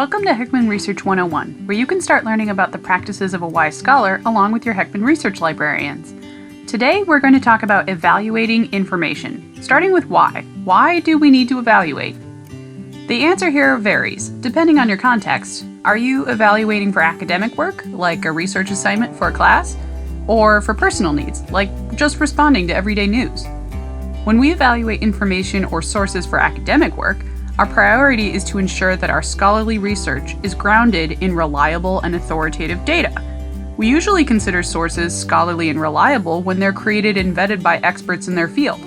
Welcome to Hekman Research 101, where you can start learning about the practices of a wise scholar along with your Hekman Research librarians. Today, we're going to talk about evaluating information, starting with why. Why do we need to evaluate? The answer here varies, depending on your context. Are you evaluating for academic work, like a research assignment for a class, or for personal needs, like just responding to everyday news? When we evaluate information or sources for academic work, our priority is to ensure that our scholarly research is grounded in reliable and authoritative data. We usually consider sources scholarly and reliable when they're created and vetted by experts in their field,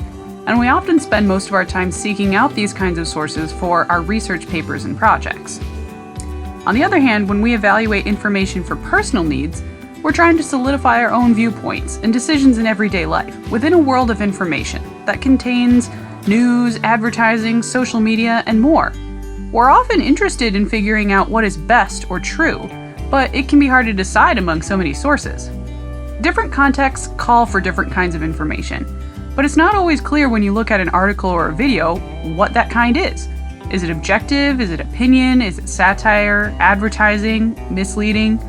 and we often spend most of our time seeking out these kinds of sources for our research papers and projects. On the other hand, when we evaluate information for personal needs, we're trying to solidify our own viewpoints and decisions in everyday life within a world of information that contains news, advertising, social media, and more. We're often interested in figuring out what is best or true, but it can be hard to decide among so many sources. Different contexts call for different kinds of information, but it's not always clear when you look at an article or a video what that kind is. Is it objective? Is it opinion? Is it satire, advertising, misleading?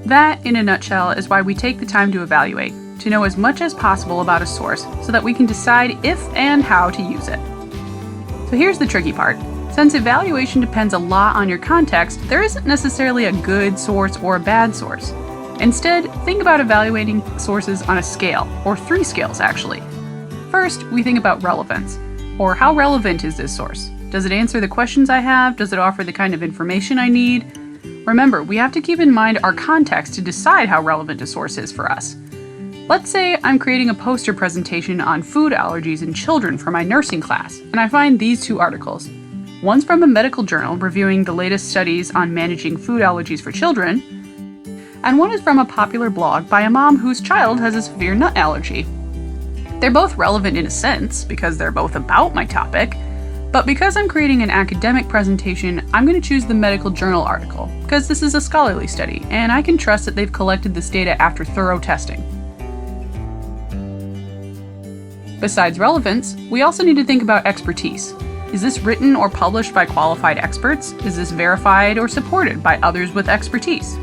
That, in a nutshell, is why we take the time to evaluate, to know as much as possible about a source so that we can decide if and how to use it. So here's the tricky part. Since evaluation depends a lot on your context, there isn't necessarily a good source or a bad source. Instead, think about evaluating sources on a scale, or 3 scales actually. First, we think about relevance, or how relevant is this source? Does it answer the questions I have? Does it offer the kind of information I need? Remember, we have to keep in mind our context to decide how relevant a source is for us. Let's say I'm creating a poster presentation on food allergies in children for my nursing class, and I find these 2 articles. One's from a medical journal reviewing the latest studies on managing food allergies for children, and one is from a popular blog by a mom whose child has a severe nut allergy. They're both relevant in a sense, because they're both about my topic, but because I'm creating an academic presentation, I'm going to choose the medical journal article, because this is a scholarly study, and I can trust that they've collected this data after thorough testing. Besides relevance, we also need to think about expertise. Is this written or published by qualified experts? Is this verified or supported by others with expertise?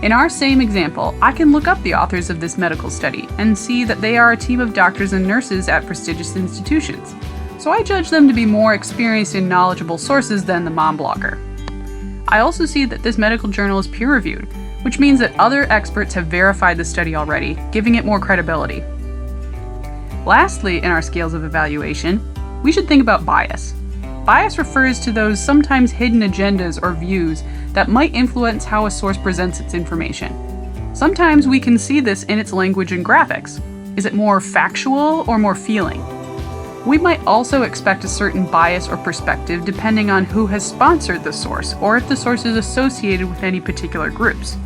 In our same example, I can look up the authors of this medical study and see that they are a team of doctors and nurses at prestigious institutions, so I judge them to be more experienced and knowledgeable sources than the mom blogger. I also see that this medical journal is peer-reviewed, which means that other experts have verified the study already, giving it more credibility. Lastly, in our scales of evaluation, we should think about bias. Bias refers to those sometimes hidden agendas or views that might influence how a source presents its information. Sometimes we can see this in its language and graphics. Is it more factual or more feeling? We might also expect a certain bias or perspective depending on who has sponsored the source or if the source is associated with any particular groups.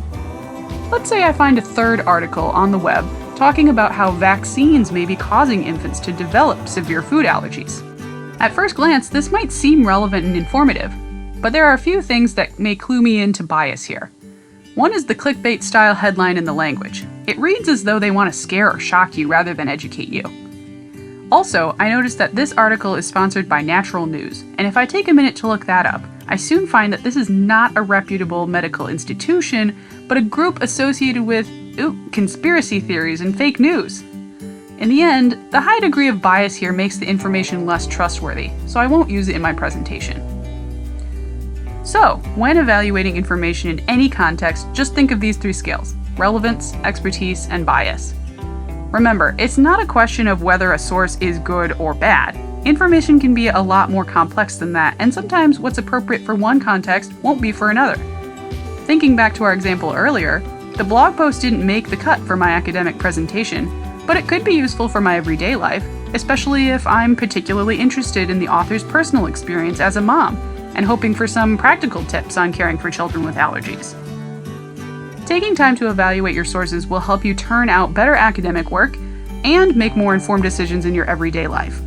Let's say I find a 3rd article on the web talking about how vaccines may be causing infants to develop severe food allergies. At first glance, this might seem relevant and informative, but there are a few things that may clue me into bias here. One is the clickbait-style headline in the language. It reads as though they want to scare or shock you rather than educate you. Also, I noticed that this article is sponsored by Natural News, and if I take a minute to look that up, I soon find that this is not a reputable medical institution, but a group associated with conspiracy theories and fake news. In the end, the high degree of bias here makes the information less trustworthy, so I won't use it in my presentation. So, when evaluating information in any context, just think of these 3 scales: relevance, expertise, and bias. Remember, it's not a question of whether a source is good or bad. Information can be a lot more complex than that, and sometimes what's appropriate for one context won't be for another. Thinking back to our example earlier, the blog post didn't make the cut for my academic presentation, but it could be useful for my everyday life, especially if I'm particularly interested in the author's personal experience as a mom and hoping for some practical tips on caring for children with allergies. Taking time to evaluate your sources will help you turn out better academic work and make more informed decisions in your everyday life.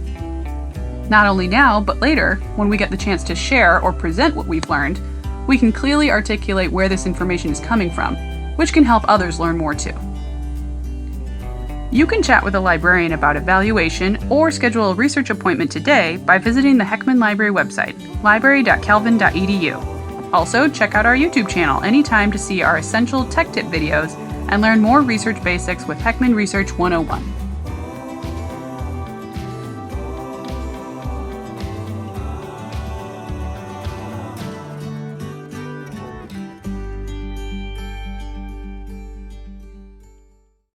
Not only now, but later, when we get the chance to share or present what we've learned, we can clearly articulate where this information is coming from, which can help others learn more too. You can chat with a librarian about evaluation or schedule a research appointment today by visiting the Hekman Library website, library.calvin.edu. Also, check out our YouTube channel anytime to see our essential tech tip videos and learn more research basics with Hekman Research 101.